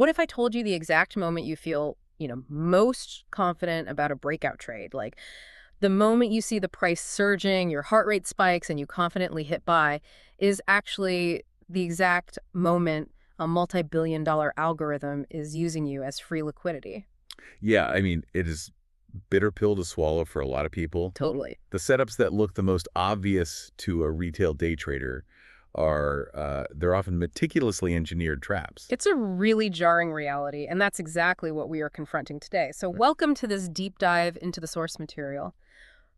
What if I told you the exact moment you feel, most confident about a breakout trade? Like the moment you see the price surging, your heart rate spikes, and you confidently hit buy is actually the exact moment a multi-billion dollar algorithm is using you as free liquidity. Yeah, I mean, it is bitter pill to swallow for a lot of people. Totally. The setups that look the most obvious to a retail day trader are, they're often meticulously engineered traps. It's a really jarring reality, and that's exactly what we are confronting today. So welcome to this deep dive into the source material.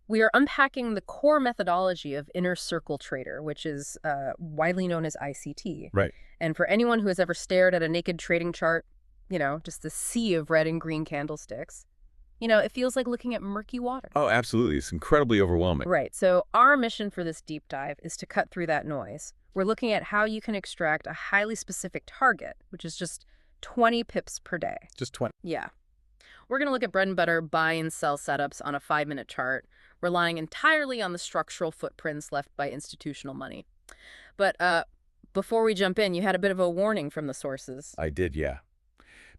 We are unpacking the core methodology of inner circle trader, which is widely known as ICT. Right. And for anyone who has ever stared at a naked trading chart, just the sea of red and green candlesticks, it feels like looking at murky water. Oh, absolutely. It's incredibly overwhelming. Right. So our mission for this deep dive is to cut through that noise. We're looking at how you can extract a highly specific target, which is just 20 pips per day. Just 20. Yeah. We're going to look at bread and butter buy and sell setups on a 5-minute chart, relying entirely on the structural footprints left by institutional money. But before we jump in, you had a bit of a warning from the sources. I did, yeah.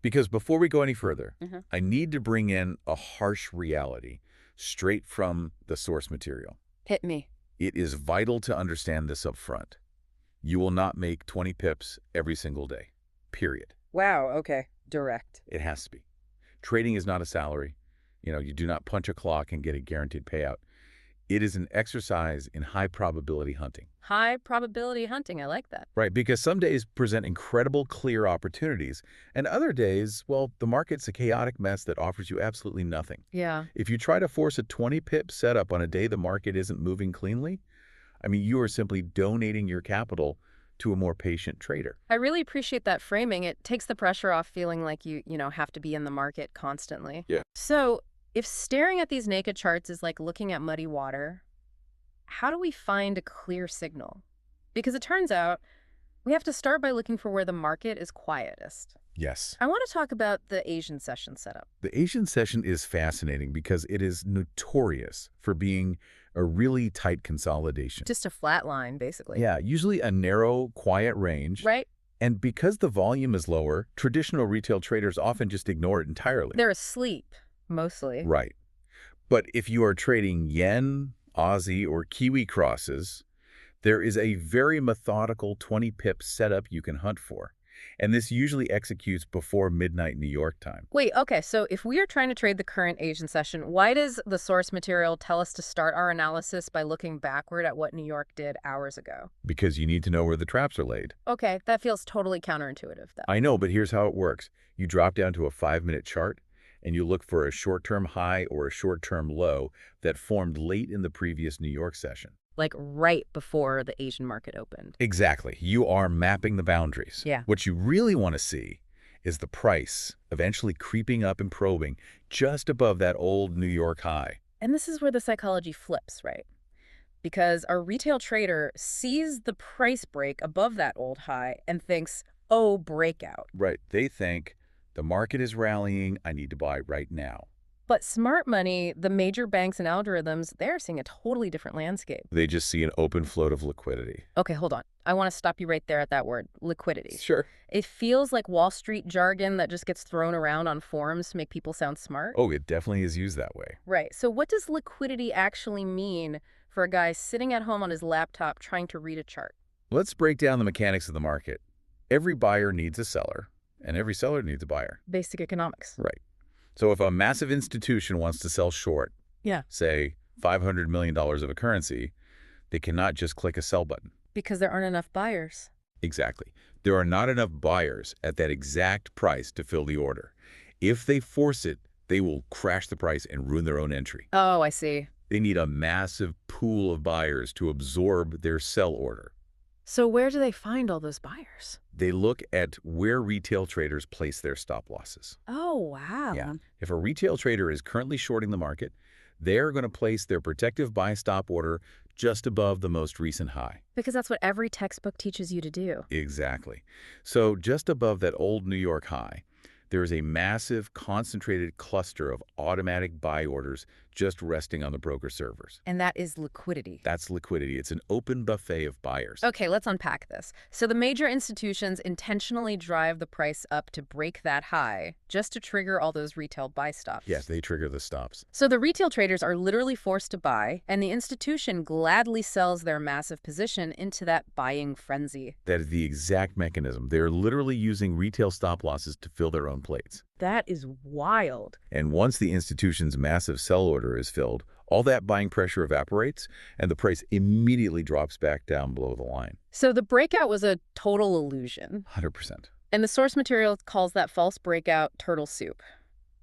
Because before we go any further, Mhm. I need to bring in a harsh reality straight from the source material. Hit me. It is vital to understand this up front. You will not make 20 pips every single day, period. Wow, okay. Direct. It has to be. Trading is not a salary. You do not punch a clock and get a guaranteed payout. It is an exercise in high probability hunting. High probability hunting, I like that. Right, because some days present incredible clear opportunities, and other days, well, the market's a chaotic mess that offers you absolutely nothing. Yeah. If you try to force a 20-pip setup on a day the market isn't moving cleanly, I mean, you are simply donating your capital to a more patient trader. I really appreciate that framing. It takes the pressure off feeling like you have to be in the market constantly. Yeah. So if staring at these naked charts is like looking at muddy water, how do we find a clear signal? Because it turns out we have to start by looking for where the market is quietest. Yes. I want to talk about the Asian session setup. The Asian session is fascinating because it is notorious for being a really tight consolidation. Just a flat line, basically. Yeah, usually a narrow, quiet range. Right? And because the volume is lower, traditional retail traders often just ignore it entirely. They're asleep, mostly. Right. But if you are trading yen, Aussie, or Kiwi crosses, there is a very methodical 20-pip setup you can hunt for. And this usually executes before midnight New York time. Wait, okay, so if we are trying to trade the current Asian session, why does the source material tell us to start our analysis by looking backward at what New York did hours ago? Because you need to know where the traps are laid. Okay, that feels totally counterintuitive, though. I know, but here's how it works. You drop down to a 5-minute chart, and you look for a short-term high or a short-term low that formed late in the previous New York session. Like right before the Asian market opened. Exactly. You are mapping the boundaries. Yeah. What you really want to see is the price eventually creeping up and probing just above that old New York high. And this is where the psychology flips, right? Because our retail trader sees the price break above that old high and thinks, oh, breakout. Right. They think the market is rallying. I need to buy right now. But smart money, the major banks and algorithms, they're seeing a totally different landscape. They just see an open float of liquidity. Okay, hold on. I want to stop you right there at that word, liquidity. Sure. It feels like Wall Street jargon that just gets thrown around on forums to make people sound smart. Oh, it definitely is used that way. Right. So what does liquidity actually mean for a guy sitting at home on his laptop trying to read a chart? Let's break down the mechanics of the market. Every buyer needs a seller, and every seller needs a buyer. Basic economics. Right. So if a massive institution wants to sell short, say $500 million of a currency, they cannot just click a sell button. Because there aren't enough buyers. Exactly. There are not enough buyers at that exact price to fill the order. If they force it, they will crash the price and ruin their own entry. Oh, I see. They need a massive pool of buyers to absorb their sell order. So where do they find all those buyers? They look at where retail traders place their stop losses. Oh, wow. Yeah. If a retail trader is currently shorting the market, they're going to place their protective buy stop order just above the most recent high. Because that's what every textbook teaches you to do. Exactly. So just above that old New York high, there is a massive concentrated cluster of automatic buy orders just resting on the broker servers. And that is liquidity. That's liquidity. It's an open buffet of buyers. Okay, let's unpack this. So the major institutions intentionally drive the price up to break that high, just to trigger all those retail buy stops. Yes, they trigger the stops. So the retail traders are literally forced to buy, and the institution gladly sells their massive position into that buying frenzy. That is the exact mechanism. They're literally using retail stop losses to fill their own plates. That is wild. And once the institution's massive sell order is filled, all that buying pressure evaporates, and the price immediately drops back down below the line. So the breakout was a total illusion. 100%. And the source material calls that false breakout turtle soup,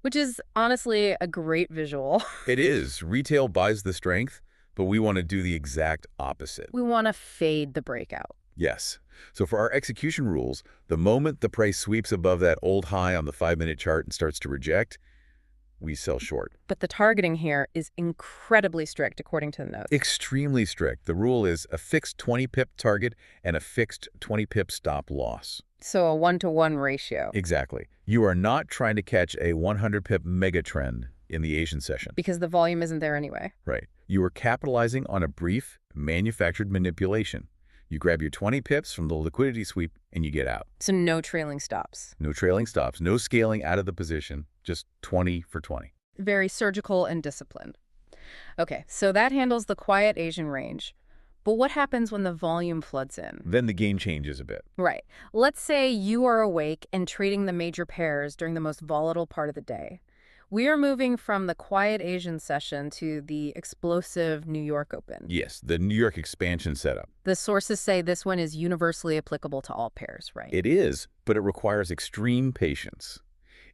which is honestly a great visual. It is. Retail buys the strength, but we want to do the exact opposite. We want to fade the breakout. Yes. So for our execution rules, the moment the price sweeps above that old high on the 5-minute chart and starts to reject, we sell short. But the targeting here is incredibly strict, according to the notes. Extremely strict. The rule is a fixed 20-pip target and a fixed 20-pip stop loss. So a 1-to-1 ratio. Exactly. You are not trying to catch a 100-pip mega trend in the Asian session. Because the volume isn't there anyway. Right. You are capitalizing on a brief, manufactured manipulation. You grab your 20 pips from the liquidity sweep and you get out. So no trailing stops. No trailing stops, no scaling out of the position, just 20 for 20. Very surgical and disciplined. Okay, so that handles the quiet Asian range. But what happens when the volume floods in? Then the game changes a bit. Right. Let's say you are awake and trading the major pairs during the most volatile part of the day. We are moving from the quiet Asian session to the explosive New York Open. Yes, the New York expansion setup. The sources say this one is universally applicable to all pairs, right? It is, but it requires extreme patience.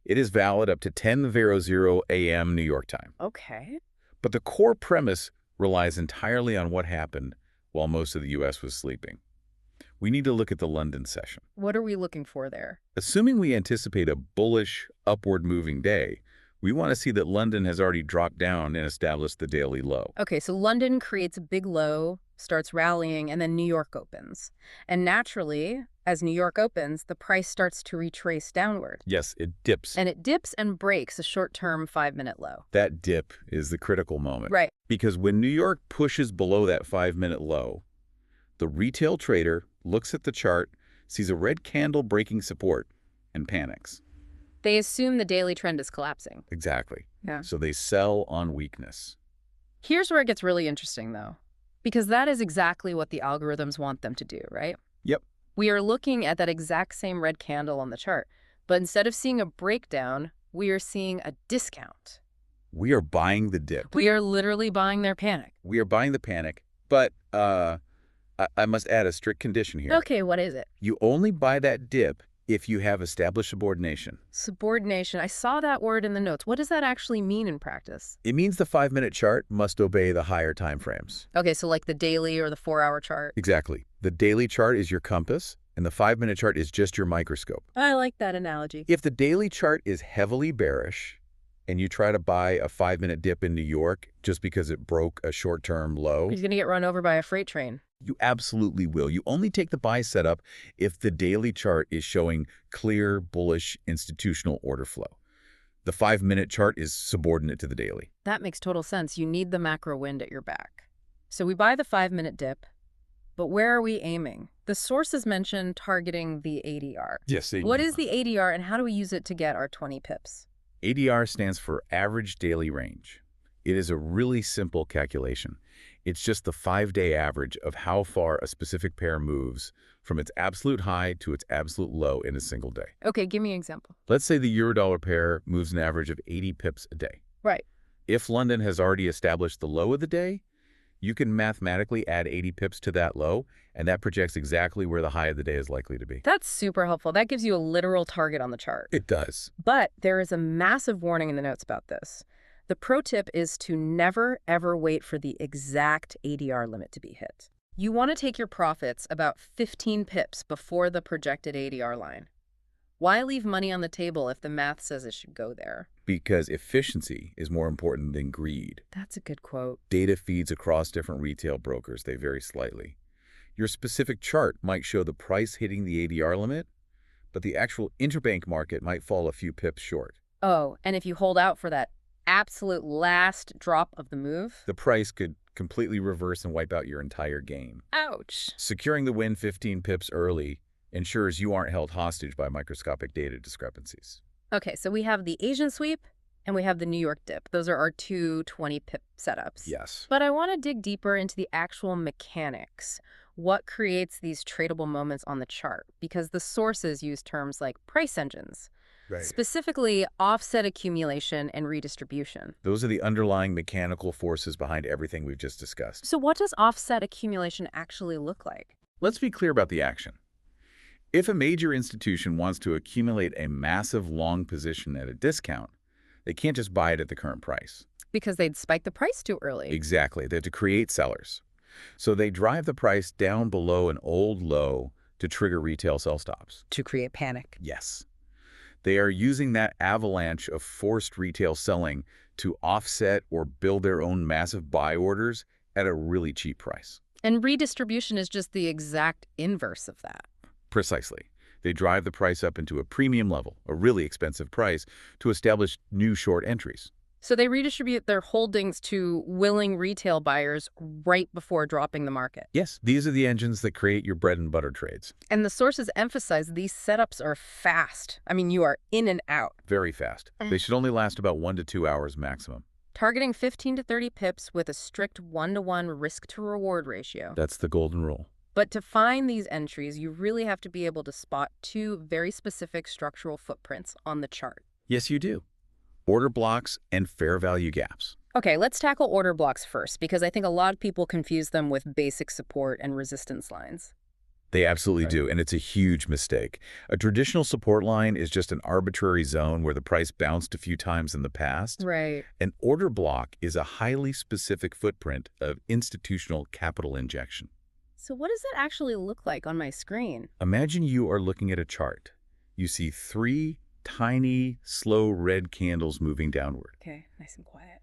It is valid up to 10:00 a.m. New York time. Okay. But the core premise relies entirely on what happened while most of the U.S. was sleeping. We need to look at the London session. What are we looking for there? Assuming we anticipate a bullish, upward moving day, we want to see that London has already dropped down and established the daily low. Okay, so London creates a big low, starts rallying, and then New York opens. And naturally, as New York opens, the price starts to retrace downward. Yes, it dips. And it dips and breaks a short-term 5-minute low. That dip is the critical moment. Right. Because when New York pushes below that 5-minute low, the retail trader looks at the chart, sees a red candle breaking support, and panics. They assume the daily trend is collapsing. Exactly. Yeah. So they sell on weakness. Here's where it gets really interesting, though, because that is exactly what the algorithms want them to do, right? Yep. We are looking at that exact same red candle on the chart, but instead of seeing a breakdown, we are seeing a discount. We are buying the dip. We are literally buying their panic. We are buying the panic, but I must add a strict condition here. Okay, what is it? You only buy that dip if you have established subordination. Subordination. I saw that word in the notes. What does that actually mean in practice? It means the 5-minute chart must obey the higher time frames. Okay, so like the daily or the 4-hour chart. Exactly. The daily chart is your compass, and the 5-minute chart is just your microscope. I like that analogy. If the daily chart is heavily bearish, and you try to buy a 5-minute dip in New York just because it broke a short-term low, He's going to get run over by a freight train. you absolutely will. You only take the buy setup if the daily chart is showing clear, bullish, institutional order flow. The 5-minute chart is subordinate to the daily. That makes total sense. You need the macro wind at your back. So we buy the 5-minute dip, but where are we aiming? The sources mention targeting the ADR. Yes. What is the ADR and how do we use it to get our 20 pips? ADR stands for average daily range. It is a really simple calculation. It's just the 5-day average of how far a specific pair moves from its absolute high to its absolute low in a single day. Okay, give me an example. Let's say the euro-dollar pair moves an average of 80 pips a day. Right. If London has already established the low of the day, you can mathematically add 80 pips to that low, and that projects exactly where the high of the day is likely to be. That's super helpful. That gives you a literal target on the chart. It does. But there is a massive warning in the notes about this. The pro tip is to never, ever wait for the exact ADR limit to be hit. You want to take your profits about 15 pips before the projected ADR line. Why leave money on the table if the math says it should go there? Because efficiency is more important than greed. That's a good quote. Data feeds across different retail brokers. They vary slightly. Your specific chart might show the price hitting the ADR limit, but the actual interbank market might fall a few pips short. Oh, and if you hold out for that absolute last drop of the move. The price could completely reverse and wipe out your entire gain. Ouch. Securing the win 15 pips early ensures you aren't held hostage by microscopic data discrepancies. Okay, so we have the Asian sweep and we have the New York dip. Those are our two 20-pip setups. Yes. But I want to dig deeper into the actual mechanics. What creates these tradable moments on the chart? Because the sources use terms like price engines, Right. specifically offset accumulation and redistribution. Those are the underlying mechanical forces behind everything we've just discussed. So what does offset accumulation actually look like? Let's be clear about the action. If a major institution wants to accumulate a massive long position at a discount, they can't just buy it at the current price. Because they'd spike the price too early. Exactly. They have to create sellers. So they drive the price down below an old low to trigger retail sell stops. To create panic. Yes. They are using that avalanche of forced retail selling to offset or build their own massive buy orders at a really cheap price. And redistribution is just the exact inverse of that. Precisely. They drive the price up into a premium level, a really expensive price, to establish new short entries. So they redistribute their holdings to willing retail buyers right before dropping the market. Yes, these are the engines that create your bread and butter trades. And the sources emphasize these setups are fast. I mean, you are in and out. Very fast. They should only last about 1 to 2 hours maximum. Targeting 15 to 30 pips with a strict 1-to-1 risk-to-reward ratio. That's the golden rule. But to find these entries, you really have to be able to spot two very specific structural footprints on the chart. Yes, you do. Order blocks and fair value gaps. Okay, let's tackle order blocks first, because I think a lot of people confuse them with basic support and resistance lines. They absolutely do, and it's a huge mistake. A traditional support line is just an arbitrary zone where the price bounced a few times in the past. Right. An order block is a highly specific footprint of institutional capital injection. So what does that actually look like on my screen? Imagine you are looking at a chart. You see 3 tiny, slow red candles moving downward. Okay, nice and quiet.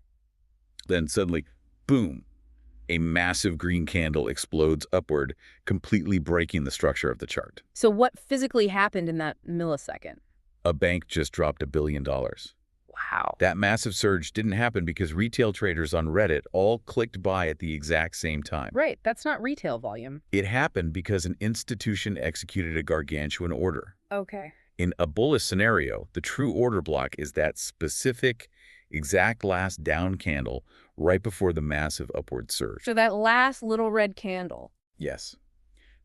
Then suddenly, boom, a massive green candle explodes upward, completely breaking the structure of the chart. So what physically happened in that millisecond? A bank just dropped $1 billion. Wow. That massive surge didn't happen because retail traders on Reddit all clicked buy at the exact same time. Right, that's not retail volume. It happened because an institution executed a gargantuan order. Okay. In a bullish scenario, the true order block is that specific, exact last down candle right before the massive upward surge. So that last little red candle. Yes.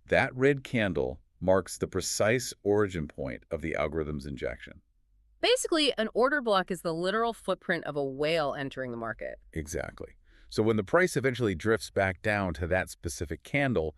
That red candle marks the precise origin point of the algorithm's injection. Basically, an order block is the literal footprint of a whale entering the market. Exactly. So when the price eventually drifts back down to that specific candle,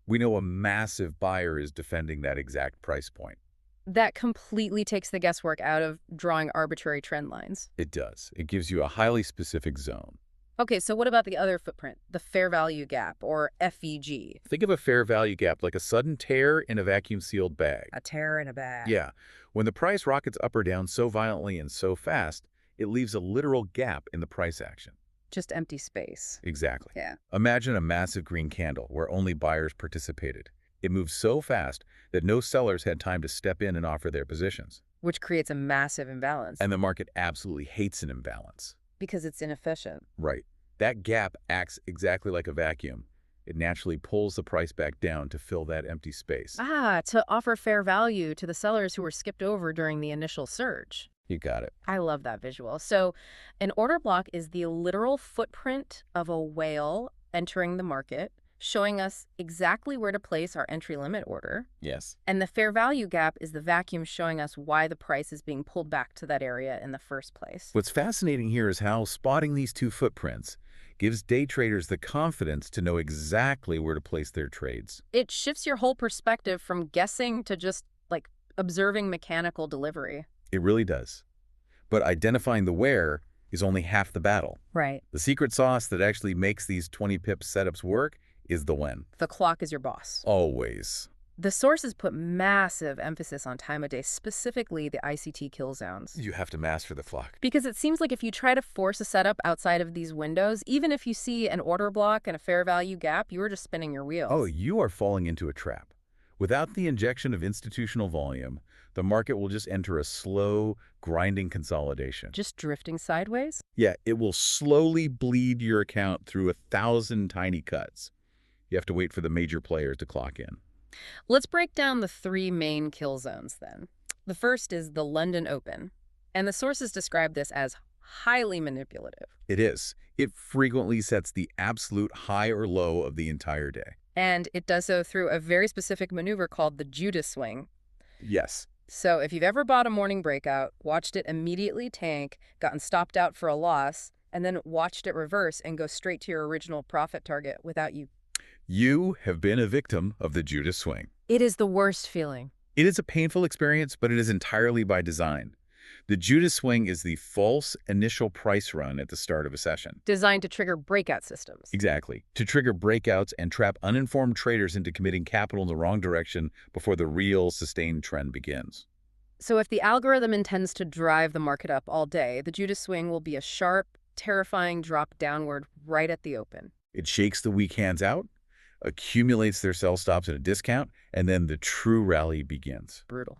we know a massive buyer is defending that exact price point. That completely takes the guesswork out of drawing arbitrary trend lines. It does. It gives you a highly specific zone. Okay, so what about the other footprint, the fair value gap, or FVG? Think of a fair value gap like a sudden tear in a vacuum-sealed bag. A tear in a bag. Yeah. When the price rockets up or down so violently and so fast, it leaves a literal gap in the price action. Just empty space. Exactly. Yeah. Imagine a massive green candle where only buyers participated. It moved so fast that no sellers had time to step in and offer their positions. Which creates a massive imbalance. And the market absolutely hates an imbalance. Because it's inefficient. Right. That gap acts exactly like a vacuum. It naturally pulls the price back down to fill that empty space. To offer fair value to the sellers who were skipped over during the initial surge. You got it. I love that visual. So an order block is the literal footprint of a whale entering the market, showing us exactly where to place our entry limit order. Yes. And the fair value gap is the vacuum showing us why the price is being pulled back to that area in the first place. What's fascinating here is how spotting these two footprints gives day traders the confidence to know exactly where to place their trades. It shifts your whole perspective from guessing to just, like, observing mechanical delivery. It really does. But identifying the where is only half the battle. Right. The secret sauce that actually makes these 20-pip setups work is the when. The clock is your boss. Always. The sources put massive emphasis on time of day, specifically the ICT kill zones. You have to master the clock. Because it seems like if you try to force a setup outside of these windows, even if you see an order block and a fair value gap, you are just spinning your wheels. Oh, you are falling into a trap. Without the injection of institutional volume, the market will just enter a slow, grinding consolidation. Just drifting sideways? Yeah, it will slowly bleed your account through 1,000 tiny cuts. You have to wait for the major players to clock in. Let's break down the three main kill zones then. The first is the London Open, and the sources describe this as highly manipulative. It is. It frequently sets the absolute high or low of the entire day. And it does so through a very specific maneuver called the Judas swing. Yes. So if you've ever bought a morning breakout, watched it immediately tank, gotten stopped out for a loss, and then watched it reverse and go straight to your original profit target without you. You have been a victim of the Judas swing. It is the worst feeling. It is a painful experience, but it is entirely by design. The Judas swing is the false initial price run at the start of a session. Designed to trigger breakout systems. Exactly. To trigger breakouts and trap uninformed traders into committing capital in the wrong direction before the real sustained trend begins. So if the algorithm intends to drive the market up all day, the Judas swing will be a sharp, terrifying drop downward right at the open. It shakes the weak hands out, accumulates their sell stops at a discount, and then the true rally begins. Brutal.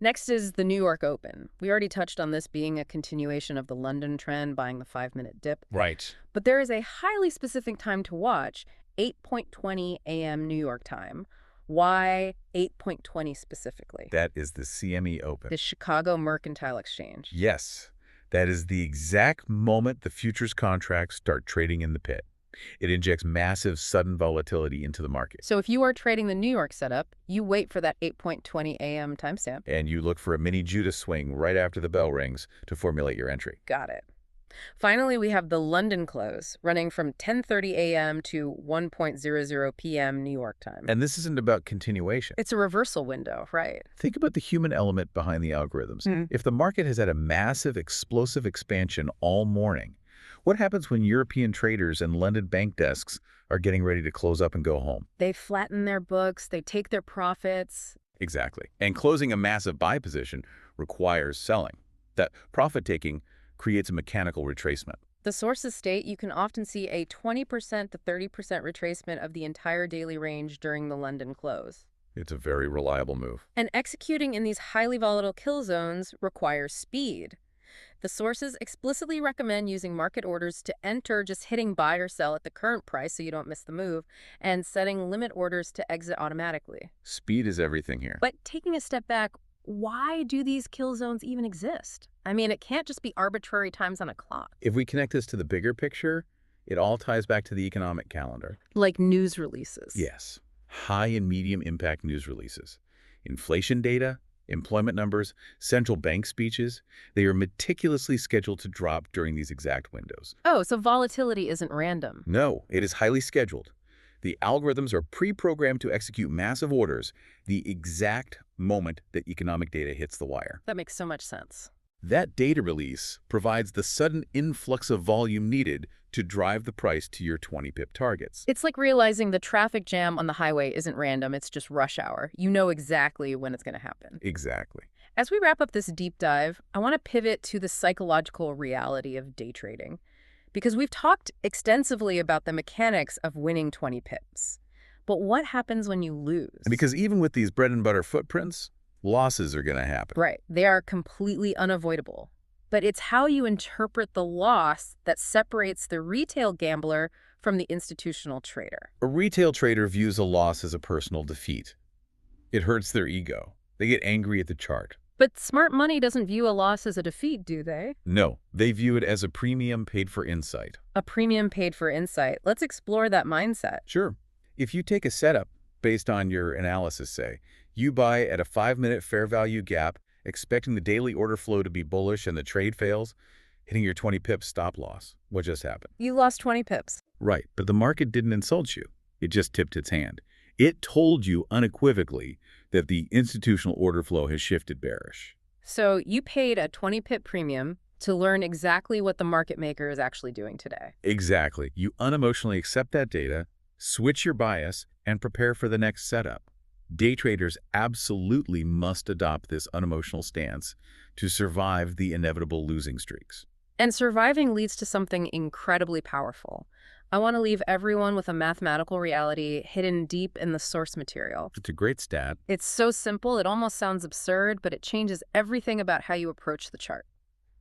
Next is the New York Open. We already touched on this being a continuation of the London trend, buying the 5-minute dip. Right. But there is a highly specific time to watch, 8:20 a.m. New York time. Why 8:20 specifically? That is the CME Open. The Chicago Mercantile Exchange. Yes, that is the exact moment the futures contracts start trading in the pit. It injects massive, sudden volatility into the market. So if you are trading the New York setup, you wait for that 8:20 a.m. timestamp. And you look for a mini Judas swing right after the bell rings to formulate your entry. Got it. Finally, we have the London close, running from 10:30 a.m. to 1:00 p.m. New York time. And this isn't about continuation. It's a reversal window, right? Think about the human element behind the algorithms. If the market has had a massive, explosive expansion all morning, what happens when European traders and London bank desks are getting ready to close up and go home? They flatten their books, they take their profits. Exactly. And closing a massive buy position requires selling. That profit-taking creates a mechanical retracement. The sources state you can often see a 20% to 30% retracement of the entire daily range during the London close. It's a very reliable move. And executing in these highly volatile kill zones requires speed. The sources explicitly recommend using market orders to enter, just hitting buy or sell at the current price so you don't miss the move, and setting limit orders to exit automatically. Speed is everything here. But taking a step back, why do these kill zones even exist? I mean, it can't just be arbitrary times on a clock. If we connect this to the bigger picture, it all ties back to the economic calendar. Like news releases. Yes. High and medium impact news releases. Inflation data, employment numbers, central bank speeches, they are meticulously scheduled to drop during these exact windows. Oh, so volatility isn't random. No, it is highly scheduled. The algorithms are pre-programmed to execute massive orders the exact moment that economic data hits the wire. That makes so much sense. That data release provides the sudden influx of volume needed to drive the price to your 20-pip targets. It's like realizing the traffic jam on the highway isn't random, it's just rush hour. You know exactly when it's going to happen. Exactly. As we wrap up this deep dive, I want to pivot to the psychological reality of day trading. Because we've talked extensively about the mechanics of winning 20 pips. But what happens when you lose? Because even with these bread and butter footprints, losses are going to happen. Right. They are completely unavoidable. But it's how you interpret the loss that separates the retail gambler from the institutional trader. A retail trader views a loss as a personal defeat. It hurts their ego. They get angry at the chart. But smart money doesn't view a loss as a defeat, do they? No, they view it as a premium paid for insight. A premium paid for insight. Let's explore that mindset. Sure. If you take a setup based on your analysis, say, you buy at a 5-minute fair value gap, expecting the daily order flow to be bullish and the trade fails, hitting your 20 pips stop loss. What just happened? You lost 20 pips. Right, but the market didn't insult you. It just tipped its hand. It told you unequivocally that the institutional order flow has shifted bearish. So you paid a 20-pip premium to learn exactly what the market maker is actually doing today. Exactly. You unemotionally accept that data, switch your bias, and prepare for the next setup. Day traders absolutely must adopt this unemotional stance to survive the inevitable losing streaks. And surviving leads to something incredibly powerful, I want to leave everyone with a mathematical reality hidden deep in the source material. It's a great stat. It's so simple, it almost sounds absurd, but it changes everything about how you approach the chart.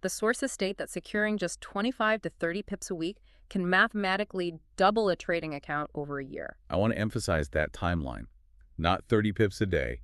The sources state that securing just 25 to 30 pips a week can mathematically double a trading account over a year. I want to emphasize that timeline. Not 30 pips a day,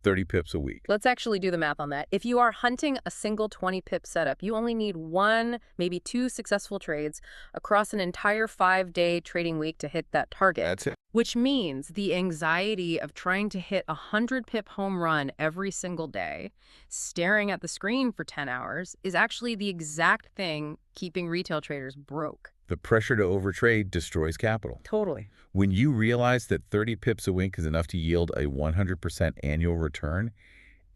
30 pips a week. Let's actually do the math on that. If you are hunting a single 20-pip setup, you only need one, maybe two successful trades across an entire 5-day trading week to hit that target. That's it. Which means the anxiety of trying to hit a 100-pip home run every single day, staring at the screen for 10 hours, is actually the exact thing keeping retail traders broke. The pressure to overtrade destroys capital. Totally. When you realize that 30 pips a week is enough to yield a 100% annual return,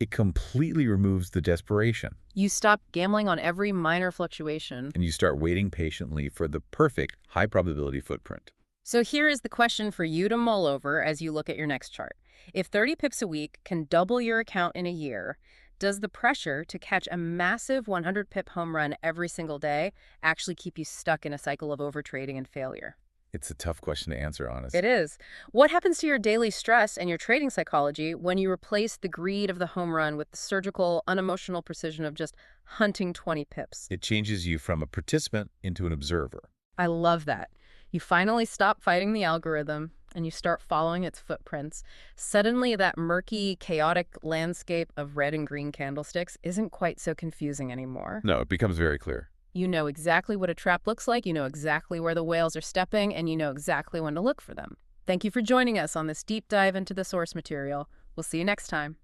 it completely removes the desperation. You stop gambling on every minor fluctuation. And you start waiting patiently for the perfect high-probability footprint. So here is the question for you to mull over as you look at your next chart. If 30 pips a week can double your account in a year, does the pressure to catch a massive 100-pip home run every single day actually keep you stuck in a cycle of overtrading and failure? It's a tough question to answer, honestly. It is. What happens to your daily stress and your trading psychology when you replace the greed of the home run with the surgical, unemotional precision of just hunting 20 pips? It changes you from a participant into an observer. I love that. You finally stop fighting the algorithm and you start following its footprints. Suddenly, that murky, chaotic landscape of red and green candlesticks isn't quite so confusing anymore. No, it becomes very clear. You know exactly what a trap looks like, you know exactly where the whales are stepping, and you know exactly when to look for them. Thank you for joining us on this deep dive into the source material. We'll see you next time.